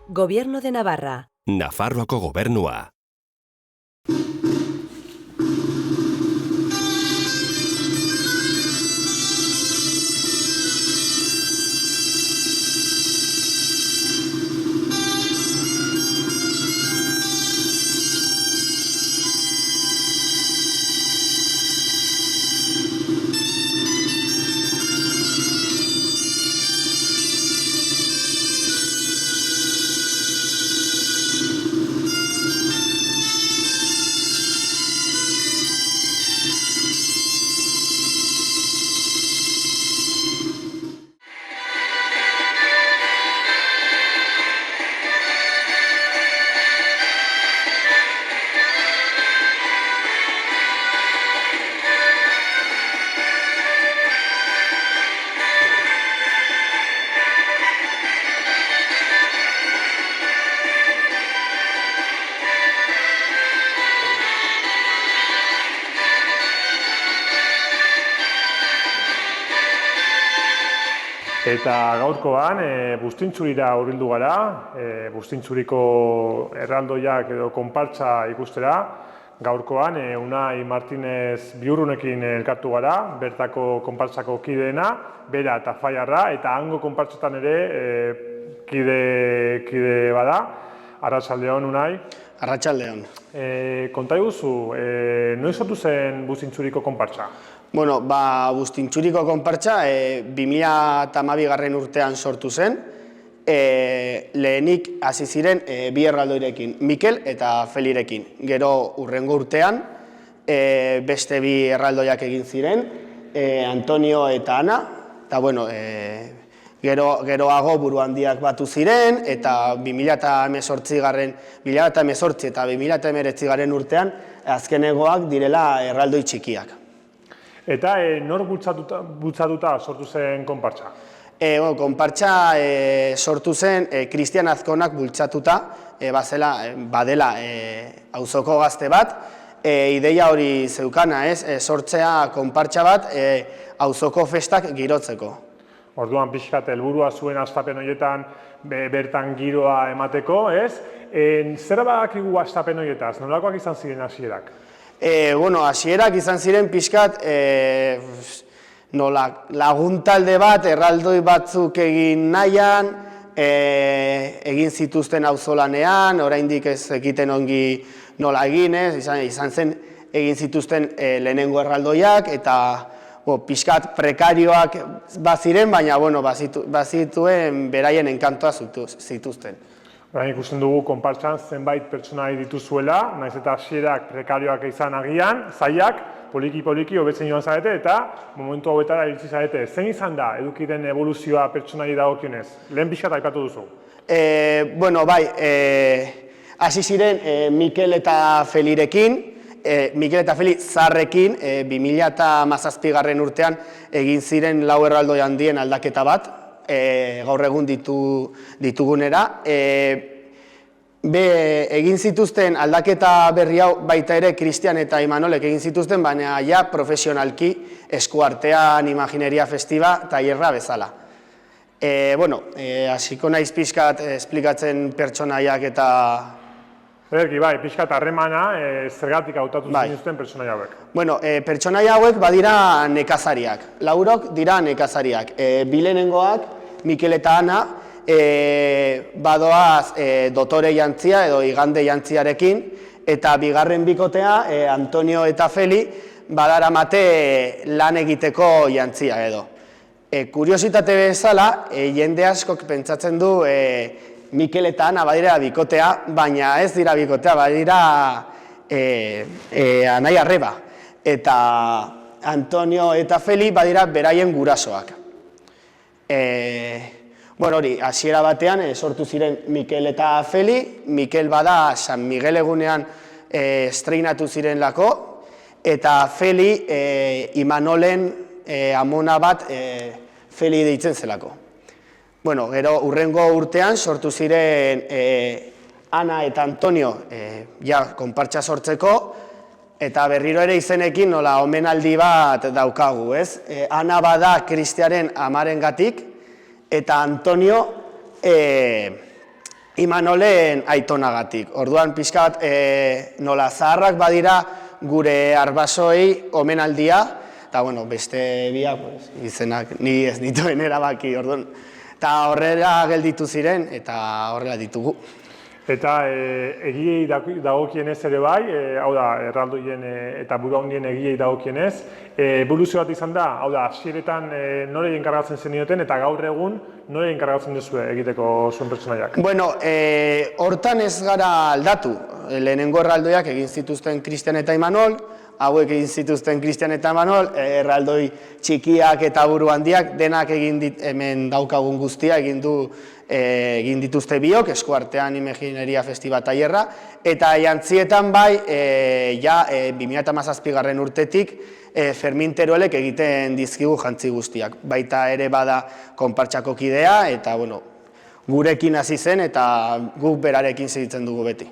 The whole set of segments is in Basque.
Gobierno de Navarra. Nafarroako gobernua. Eta gaurkoan Bustintxurira hurbildu gara, Bustintxuriko erraldoiak edo konpartsa ikustera. Gaurkoan Unai Martinez Biurrunekin elkartu gara, bertako konpartsako kideena, bera eta Faiarra, eta hango konpartsetan ere kide bada. Arratsaldeon, Unai. Arratsaldeon. Konta iguzu, noiz sortu zen Bustintxuriko konpartsa? Bueno, Bustintxuriko konpartsa 2012 urtean sortu zen. Lehenik hasi ziren bi erraldoirekin, Mikel eta Felirekin. Gero hurrengo urtean beste bi erraldoiak egin ziren, Antonio eta Ana. Eta bueno, geroago buru handiak batu ziren, eta 2018 eta 2019 urtean azkenegoak direla erraldoi txikiak. Eta nor bultzatuta sortu zen konpartsa? Konpartsa sortu zen Kristian Azkonak bultzatuta, badela auzoko gazte bat, ideia hori zeukana, sortzea konpartsa bat auzoko festak girotzeko. Orduan pixkat helburua zuen hastapen horietan bertan giroa emateko, ez? Zer badakigu hastapen horietaz? Nolakoak izan ziren hasierak? Hasierak izan ziren pixkat laguntalde bat, erraldoi batzuk egin nahian, egin zituzten auzolanean, oraindik ez egiten ongi nola egin, izan zen egin zituzten lehenengo erraldoiak, eta pixkat prekarioak baziren, baina bazituen beraien enkantoa zituzten. Orain ikusten dugu konpartsan zenbait pertsonai dituzuela, naiz eta hasierak prekarioak izan agian, zailak, poliki hobetzen joan zarete eta momentu hauetara iritsi zarete. Zein izan da edukiren evoluzioa pertsonai dagokionez? Lehen pixkat aipatu duzu. Hasi ziren Mikel eta Felirekin, Mikel eta Feli zarrekin 2017 urtean egin ziren 4 erraldoi handien aldaketa bat, gaur egun ditugunera. Egin zituzten aldaketa berri hau baita ere Kristian eta Imanolek egin zituzten, baina ja profesionalki eskuartean imagineria festiba tailerra bezala. Hasiko naiz pixkat esplikatzen pertsonaiak eta... pixkat harremana, zergatik hautatu zinuzten pertsonaia hauek? Pertsonaia hauek badira nekazariak, laurok dira nekazariak. Bilenengoak, Mikel eta Ana, badoaz dotore jantzia edo igande jantziarekin, eta bigarren bikotea, Antonio eta Feli, badaramate lan egiteko jantzia edo. Kuriositate bezala, jende askok pentsatzen du Mikel eta Ana badira bikotea, baina ez dira bikotea, badira anai arreba. Eta Antonio eta Feli badira beraien gurasoak. Hasiera batean sortu ziren Mikel eta Feli, Mikel bada San Miguel egunean estreinatu ziren lako, eta Feli Imanolen amona bat Feli deitzen zelako. Gero hurrengo urtean sortu ziren Ana eta Antonio konpartsa sortzeko, eta berriro ere izenekin nola omenaldi bat daukagu, ez? Ana bada Kristiaren amarengatik, eta Antonio Imanolen aitonagatik. Orduan pixka bat nola zaharrak badira gure arbasoi omenaldia, eta bueno, beste biak izenak ni ez dituen erabaki, orduan. Eta horrela gelditu ziren, eta horrela ditugu. Eta egiei dagokienez ere bai, hau da, erraldoien eta buruhandien egiei dagokienez, eboluzio bat izan da, hau da, hasieretan nore enkargatzen zenioten eta gaur egun nore enkargatzen duzue egiteko zuen pertsonaiak? Bueno, hortan ez gara aldatu. Lehenengo erraldoiak egin zituzten Kristian eta Imanol, hauek egin zituzten Kristian eta Imanol, erraldoi txikiak eta buruhandiak denak hemen daukagun guztia egin dituzte biok, eskuartean Imagineria Festival Tailerra, eta jantzietan bai, 2017 urtetik, Fermin Teruelek egiten dizkigu jantzi guztiak. Baita ere bada konpartsako kidea, eta bueno, gurekin hasi zen eta guk berarekin segitzen dugu beti.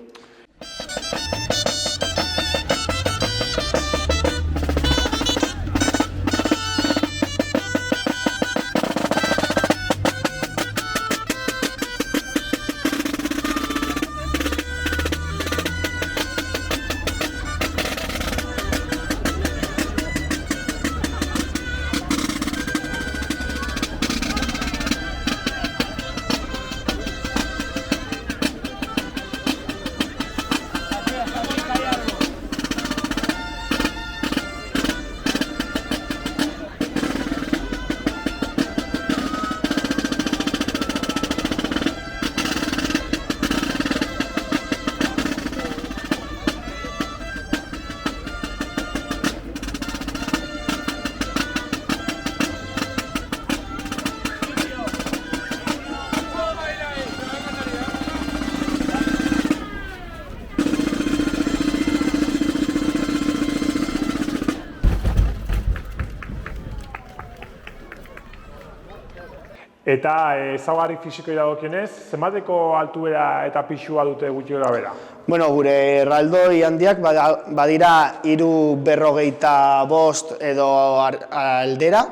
Eta ezaugarri fisikoei dagokienez, zenbateko altuera eta pisua dute gutxi gorabehera? Bueno, gure erraldoi handiak badira 345 edo aldera,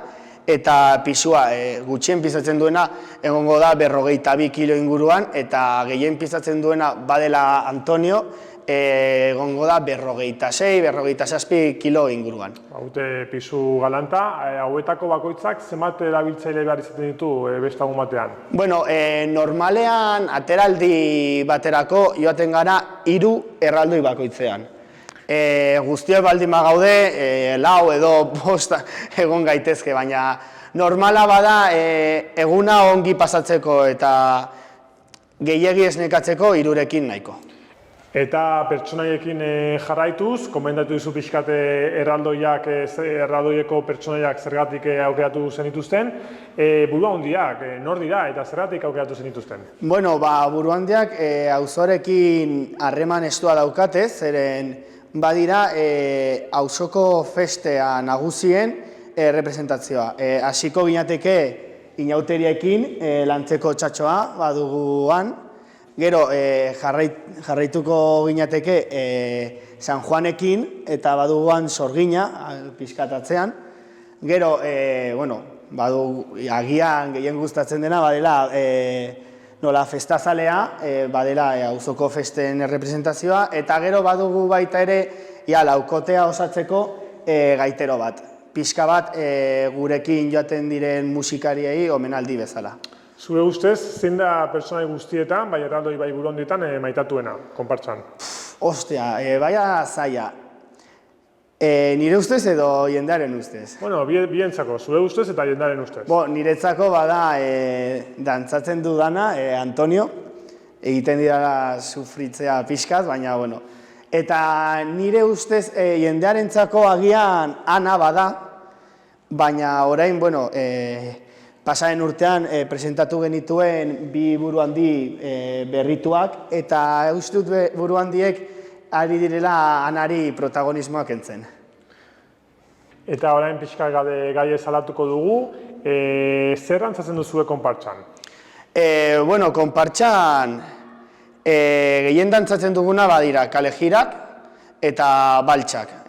eta pisua gutxien pisatzen duena egongo da 42 kilo inguruan, eta gehien pisatzen duena badela Antonio, egongo da 46-47 kilo inguruan. Haute pisu galanta, hauetako bakoitzak zenbat erabiltzaile behar izaten ditu beste egun batean? Bueno, normalean ateraldi baterako joaten gara 3 erraldoi bakoitzean. Guztiok baldin bagaude, 4 edo 5 egon gaitezke, baina normala bada eguna ongi pasatzeko eta gehiegi esnekatzeko 3rekin nahiko. Eta pertsonaiekin jarraituz, komendatu dizu pixkat erraldoieko pertsonaiak zergatik aukeratu zenituzten, buruhandiak nor dira eta zergatik aukeratu zenituzten? Bueno, buruhandiak auzorekin harreman estua daukate, zeren badira auzoko festea nagusien representazioa. Hasiko ginateke inauteriekin lantzeko txatxoa baduguan, gero jarraituko ginateke San Juanekin eta baduguan sorgina pixkatatzean. Gero, agian gehien gustatzen dena badela nola festazalea, badela auzoko festen errepresentazioa, eta gero badugu baita ere laukotea osatzeko gaitero bat. Pixka bat gurekin joaten diren musikariei omenaldi bezala. Zure ustez, zein da pertsonai guztietan, bai erraldoi bai buruhandietan maitatuena, konpartsan? Ostia, baina zaila. Nire ustez edo jendearen ustez? Bueno, bientzako, zure ustez eta jendearen ustez. Niretzako bada dantzatzen dudana, Antonio, egiten dira sufritzea pixkaz, baina, bueno. Eta nire ustez jendearentzako agian Ana bada, baina orain, bueno, pasaren urtean presentatu genituen 2 buruhandi berrituak, eta uste dut buruhandiek ari direla Anari protagonismoa kentzen. Eta orain pixka gai salatuko dugu, zer dantzatzen duzue konpartsan? Bueno, konpartsan gehien dantzatzen duguna badira kalejirak eta baltsak.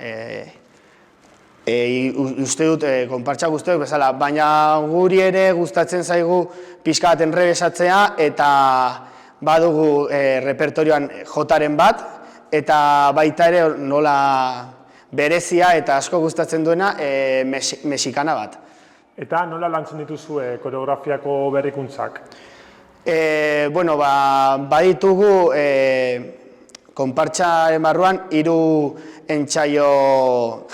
Uste dut, konpartsa guztiok bezala, baina guri ere gustatzen zaigu pixka bat enrebesatzea eta badugu repertorioan jotaren bat eta baita ere nola berezia eta asko gustatzen duena mexikana bat. Eta nola lantzen dituzu koreografiako berrikuntzak? Bueno, baditugu konpartsaren barruan 3 entsaio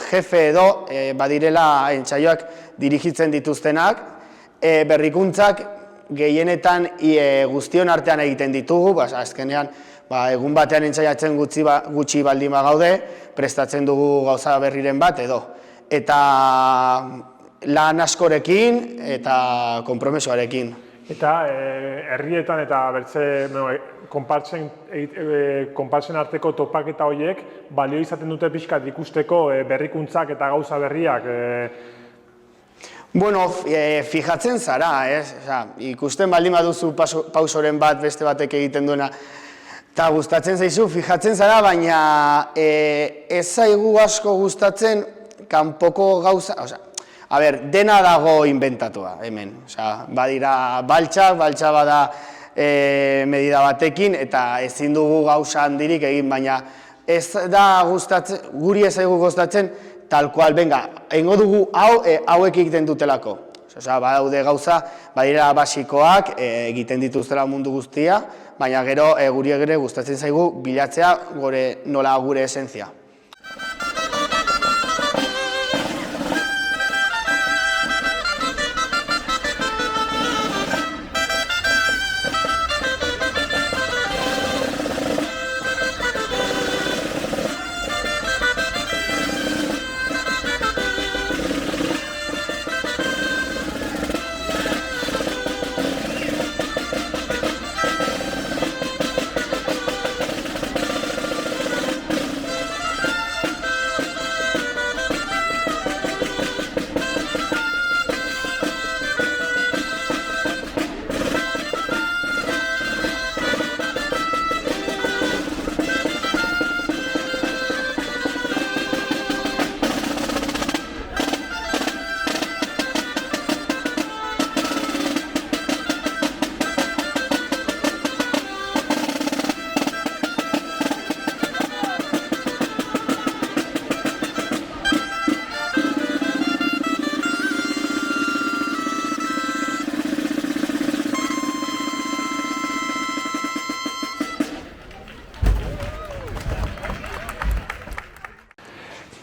jefe edo badirela entsaioak dirigitzen dituztenak. Berrikuntzak gehienetan guztion artean egiten ditugu, azkenean egun batean entsaiatzen gutxi baldin bagaude, prestatzen dugu gauza berriren bat edo. Eta lan askorekin eta konpromesoarekin. Eta herrietan eta bertze konpartsen arteko topaketa horiek balio izaten dute pixkat ikusteko berrikuntzak eta gauza berriak? Bueno, fijatzen zara, ikusten baldin baduzu pausoren bat beste batek egiten duena eta gustatzen zaizu, fijatzen zara, baina ez zaigu asko gustatzen kanpoko gauza, dena dago inventatua hemen, badira baltsak bada medida batekin eta ezin dugu gauza handirik egin, baina ez da gustatzen, guri ez zaigu gustatzen, tal kual, egingo dugu hauek egiten dutelako. Badaude gauza, badira basikoak, egiten dituztela mundu guztia, baina gero guri ere gustatzen zaigu bilatzea nola gure esentzia.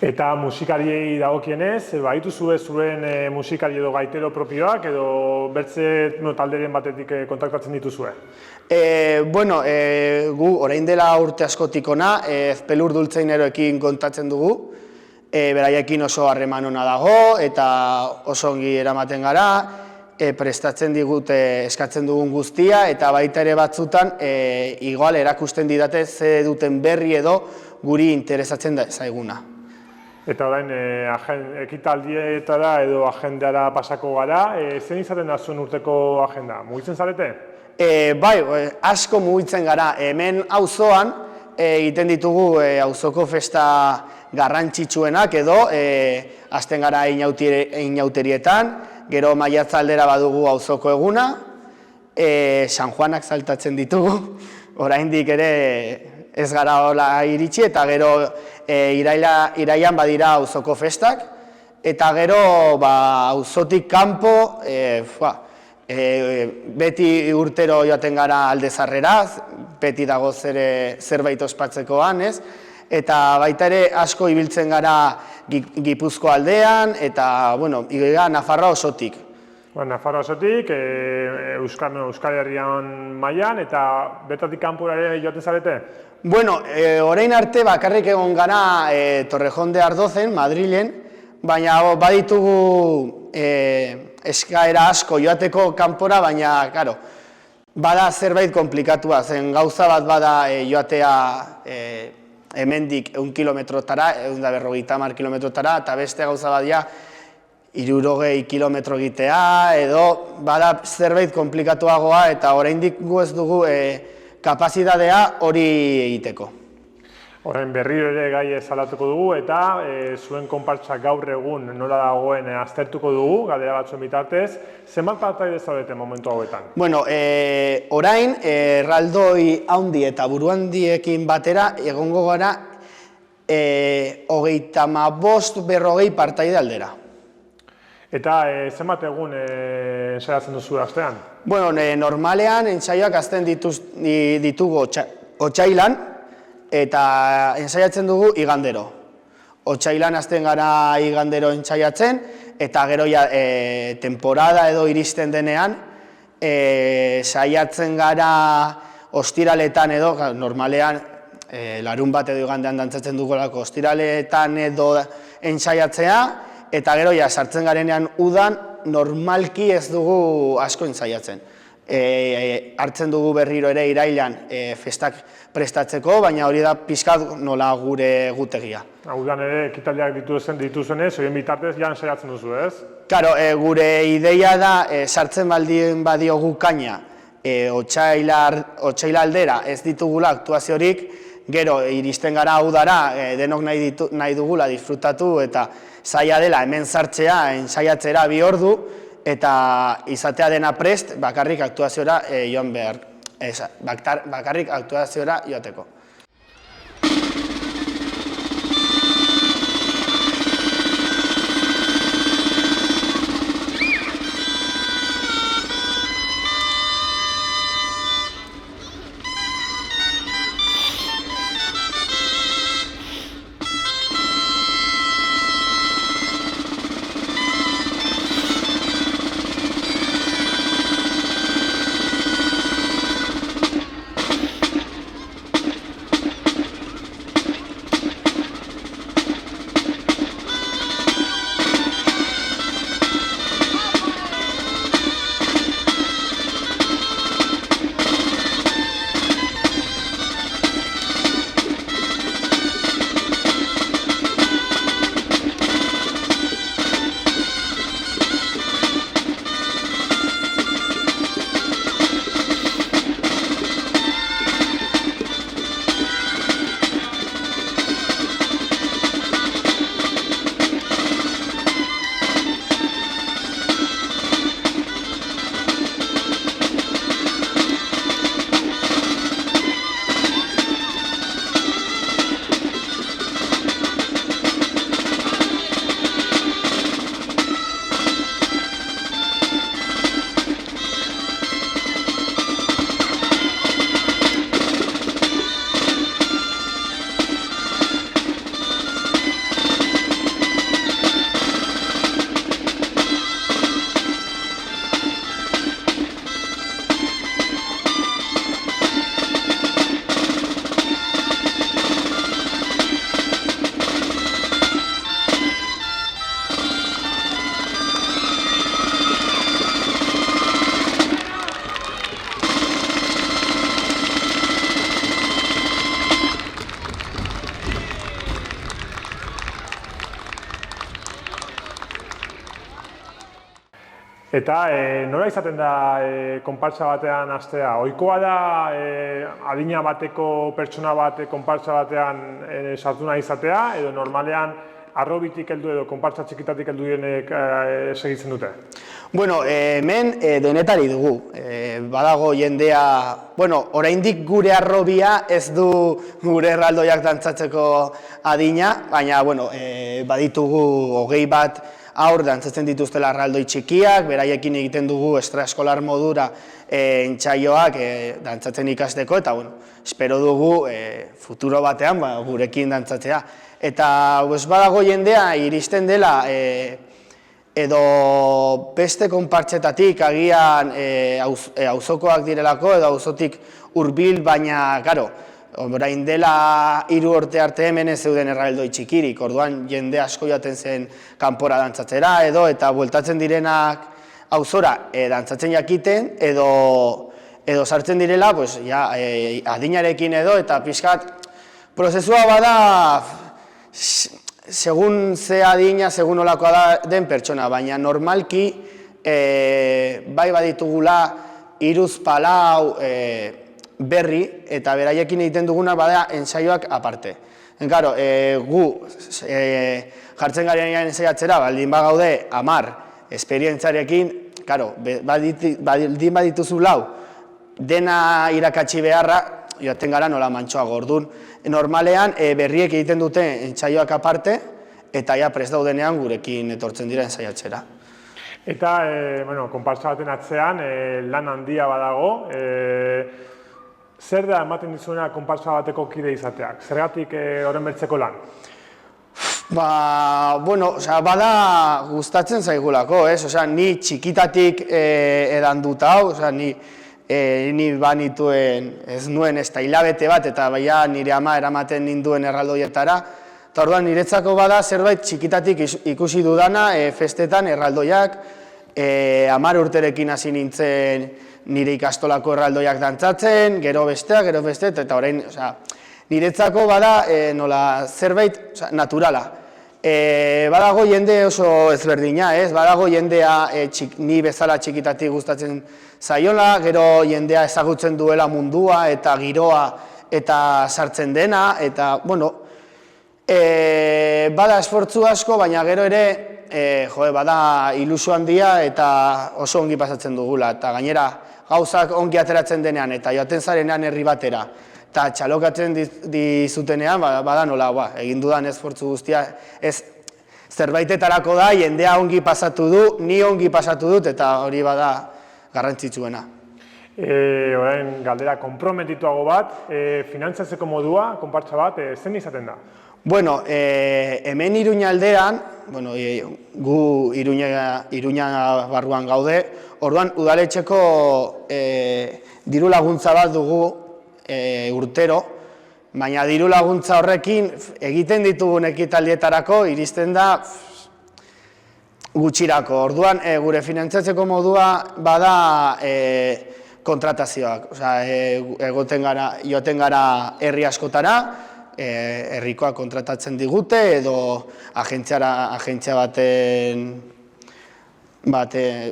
Eta musikariei dagokienez, badituzue zuen musikari edo gaitero propioak edo bertze talderen batetik kontaktatzen dituzue? Bueno, gu orain dela urte askotik ona, Ezpelur Dultzaineroekin kontatzen dugu, beraiekin oso harreman ona dago eta oso ongi eramaten gara, prestatzen digute eskatzen dugun guztia eta baita ere batzutan igual erakusten didate ze duten berri edo guri interesatzen zaiguna. Eta orain ekitaldietara edo agendara pasako gara, zein izaten da zuen urteko agenda? Mugitzen zarete? Bai, asko mugitzen gara. Hemen auzoan egiten ditugu auzoko festa garrantzitsuenak edo hasten gara inauterietan, gero maiatza aldera badugu auzoko eguna, San Juanak saltatzen ditugu, oraindik ere ez gara hola iritsi, eta gero irailan badira auzoko festak, eta gero auzotik kanpo, beti urtero joaten gara Aldezarrera, beti dago zerbait ospatzekoan, ez? Eta baita ere asko ibiltzen gara Gipuzko aldean, eta, bueno, Nafarroa osotik. Nafarroa osotik, Euskal Herrian mailan, eta bertatik kanpora ere joaten zarete? Bueno, orain arte bakarrik egon gara Torrejón de Ardozen, Madrilen, baina baditugu eskaera asko joateko kanpora, baina, karo, bada zerbait komplikatua, zen gauza bat bada joatea hemendik 100 kilometrotara, 150 kilometrotara, eta beste gauza bat ja 60 kilometro egitea, edo bada zerbait komplikatuagoa, eta oraindik gu ez dugu kapazitatea hori egiteko. Orain berriro ere gai salatuko dugu eta zuen konpartsa gaur egun nola dagoen aztertuko dugu, galdera batzuen bitartez. Zenbat partaide zaudete momentu hauetan? Bueno, orain, erraldoi handi eta buru handiekin batera egongo gara 35-40 partaide aldera. Eta zenbat egun ensaiatzen duzu astean? Bueno, normalean entsaioak hasten ditugu otsailan eta ensaiatzen dugu igandero. Otsailan hasten gara igandero entsaiatzen eta gero temporada edo iristen denean saiatzen gara ostiraletan edo, normalean larun bat edo igandean dantzatzen dugulako ostiraletan edo ensaiatzea eta gero sartzen garenean udan normalki ez dugu asko ensaiatzen. Hartzen dugu berriro ere irailan festak prestatzeko, baina hori da pixkat nola gure egutegia. Udan ere ekitaldiak dituzuenez, horien bitartez ja ensaiatzen duzu, ez? Claro, gure ideia da sartzen baldin badiogu kaina otsaila aldera ez ditugula aktuaziorik, gero iristen gara udara denok nahi dugula disfrutatu eta zaila dela hemen sartzea, ensaiatzera 2 ordu, eta izatea dena prest bakarrik aktuaziora joan behar, bakarrik aktuaziora joateko. Eta nola izaten da konpartsa batean hastea? Ohikoa da adina bateko pertsona bat konpartsa batean sartu nahi izatea, edo normalean arrobitik heldu edo konpartsa txikitatik heldu direnek segitzen dute? Bueno, hemen denetari dugu. Badago jendea, bueno, oraindik gure arrobia ez du gure erraldoiak dantzatzeko adina, baina, bueno, baditugu 20 bat aur dantzatzen dituztela erraldoi txikiak, beraiekin egiten dugu extraeskolar modura entsaioak dantzatzen ikasteko, eta, bueno, espero dugu futuro batean gurekin dantzatzea. Eta badago jendea iristen dela edo beste konpartsetatik agian auzokoak direlako edo auzotik hurbil, baina, karo, orain dela 3 urte arte hemen ez zeuden erraldoi txikirik, orduan jende asko joaten zen kanpora dantzatzera edo, eta bueltatzen direnak auzora dantzatzen jakiten edo sartzen direla adinarekin edo, eta pixkat prozesua bada segun ze adina, segun olakoa den pertsona, baina normalki bai baditugula 3-4 berri, eta beraiekin egiten duguna bada ensaioak aparte. Claro, gu jartzen garenean ensaiatzera, baldin bagaude 10 esperientzarekin, claro, baldin badituzu 4 dena irakatsi beharra, joaten gara nola mantsoago. Orduan, normalean berriek egiten dute entsaioak aparte, eta ja prest daudenean gurekin etortzen dira ensaiatzera. Eta, konpartsa baten atzean, lan handia badago. Zer da ematen dizuena konpartsa bateko kide izateak? Zergatik horren bertzeko lan? Bada gustatzen zaigulako, ez? Ni txikitatik edan hau, ni banituen ez nuen ez da hilabete bat, eta baina nire ama eramaten ninduen erraldoietara. Eta orduan niretzako bada zerbait txikitatik ikusi dudana festetan erraldoiak, 10 urterekin hasi nintzen nire ikastolako erraldoiak dantzatzen, gero bestea, eta orain, niretzako bada nola zerbait naturala. Badago jende oso ezberdina, ez? Badago jendea ni bezala txikitatik gustatzen zaiola, gero jendea ezagutzen duela mundua eta giroa eta sartzen dena, eta, bada esfortzu asko, baina gero ere, bada ilusio handia eta oso ongi pasatzen dugula, eta gainera gauzak ongi ateratzen denean eta joaten zarenean herri batera, eta txalokatzen dizutenean, bada nola, egin dudan esfortzu guztia, ez zerbaitetarako da, jendea ongi pasatu du, ni ongi pasatu dut, eta hori bada garrantzitsuena. Orain, galdera konprometituago bat, finantzatzeko modua, konpartsa bat, zen izaten da? Hemen Iruña aldean, gu Iruña barruan gaude, orduan udaletxeko diru laguntza bat dugu urtero, baina diru laguntza horrekin egiten ditugun ekitaldietarako iristen da gutxirako. Orduan, gure finantzatzeko modua bada kontratazioak. Joaten gara herri askotara, herrikoak kontratatzen digute, edo agentzia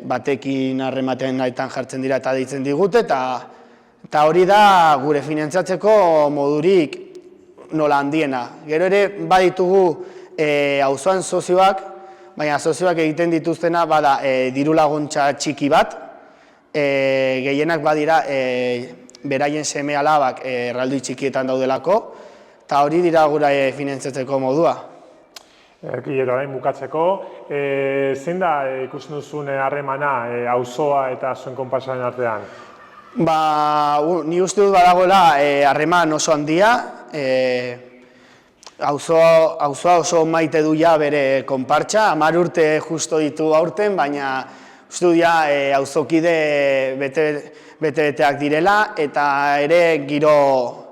batekin harrematen nahitan jartzen dira eta deitzen digute, eta hori da gure finantzatzeko modurik nola handiena. Gero ere baditugu auzoan sozioak, baina sozioak egiten dituztena bada diru laguntza txiki bat, gehienak badira beraien seme-alabak erraldoi txikietan daudelako, eta hori dira gure finantzatzeko modua. Eta orain bukatzeko, zein da ikusten duzun harremana auzoa eta zuen konpartsaren artean? Ni uste dut badagoela harreman oso handia, auzoa oso maite du ja bere konpartsa, 10 urte justo ditu aurten, baina uste dut ja auzokide bete-beteak direla, eta ere giro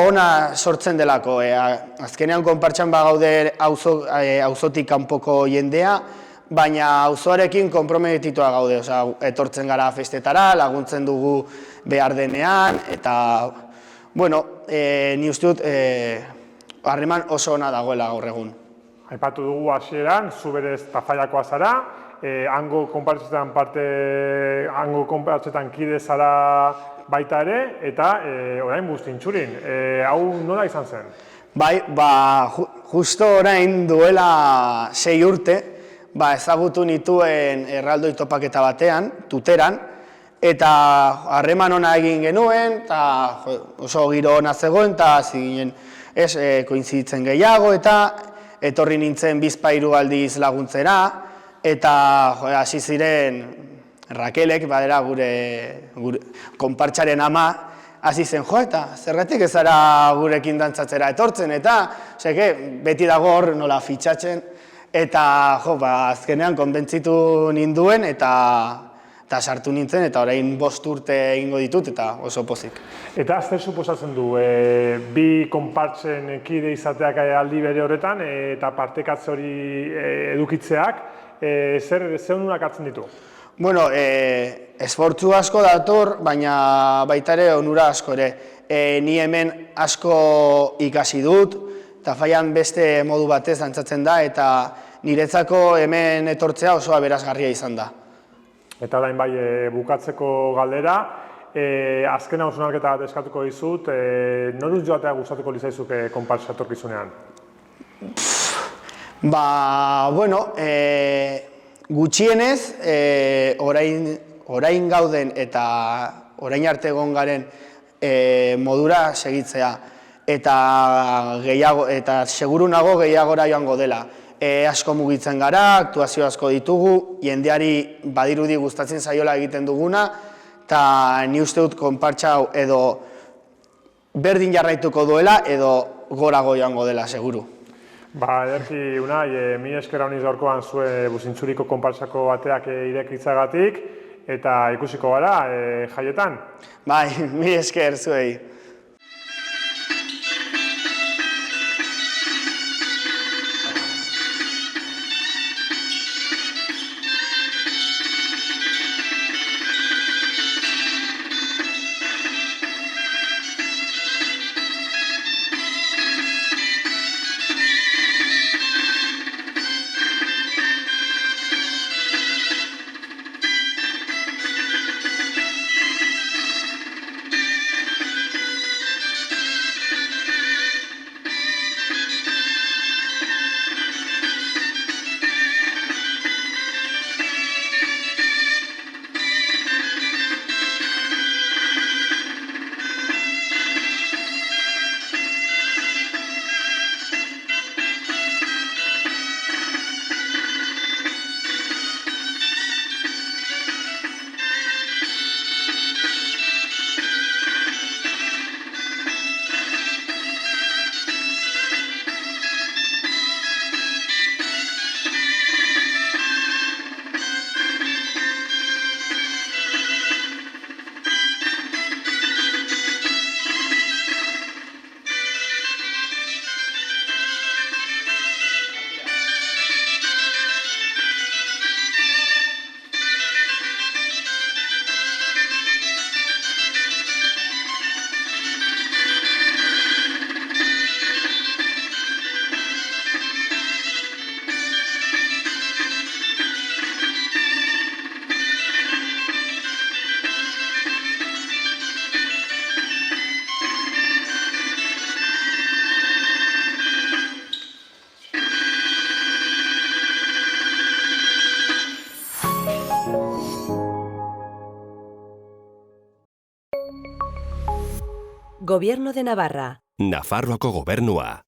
ona sortzen delako. Azkenean konpartsan bagaude auzotik kanpoko jendea, baina auzoarekin konprometituta gaude, etortzen gara festetara, laguntzen dugu behar denean, eta, ni uste dut harreman oso ona dagoela gaur egun. Aipatu dugu hasieran, zu berez Tafaiakoa zara, hango konpartsetan kide zara baita ere, eta orain Bustintxurin. Hau nola izan zen? Justo orain duela 6 urte, ezagutu nituen erraldoi topaketa batean, Tuteran, eta harreman ona egin genuen, eta oso giro ona zegoen, eta ziginen koinziditzen gehiago, eta etorri nintzen bizpahiru aldiz laguntzera, eta hasi ziren Rakelek, badera gure konpartsaren ama, hasi zen, eta zergatik ez zara gurekin dantzatzera etortzen, eta beti dago hor nola fitxatzen, eta azkenean konbentzitu ninduen, eta sartu nintzen, eta orain 5 urte egingo ditut, eta oso pozik. Eta zer suposatzen du, bi konpartsen kide izateak aldi bere horretan, eta partekatze hori edukitzeak, zer onurak hartzen ditu? Esfortzu asko dator, baina baita ere onura asko ere. Ni hemen asko ikasi dut, Tafaian beste modu batez dantzatzen da, eta niretzako hemen etortzea oso aberasgarria izan da. Eta orain bai bukatzeko galdera, azken hausnarketa bat eskatuko dizut, noruz joatea gustatuko litzaizuke konpartsa etorkizunean? Bueno, gutxienez, orain gauden eta orain arte egon garen modura segitzea. Eta seguru nago gehiagora joango dela. Asko mugitzen gara, aktuazio asko ditugu, jendeari badirudi gustatzen zaiola egiten duguna, eta ni uste dut konpartsa hau edo berdin jarraituko duela edo gorago joango dela, seguru. Ederki, Unai, mi esker honiz gaurkoan zue Buzintzuriko konpartsako bateak irekitzagatik, eta ikusiko gara jaietan. Bai, mi esker zuei. Gobierno de Navarra. Nafarroako Gobernua.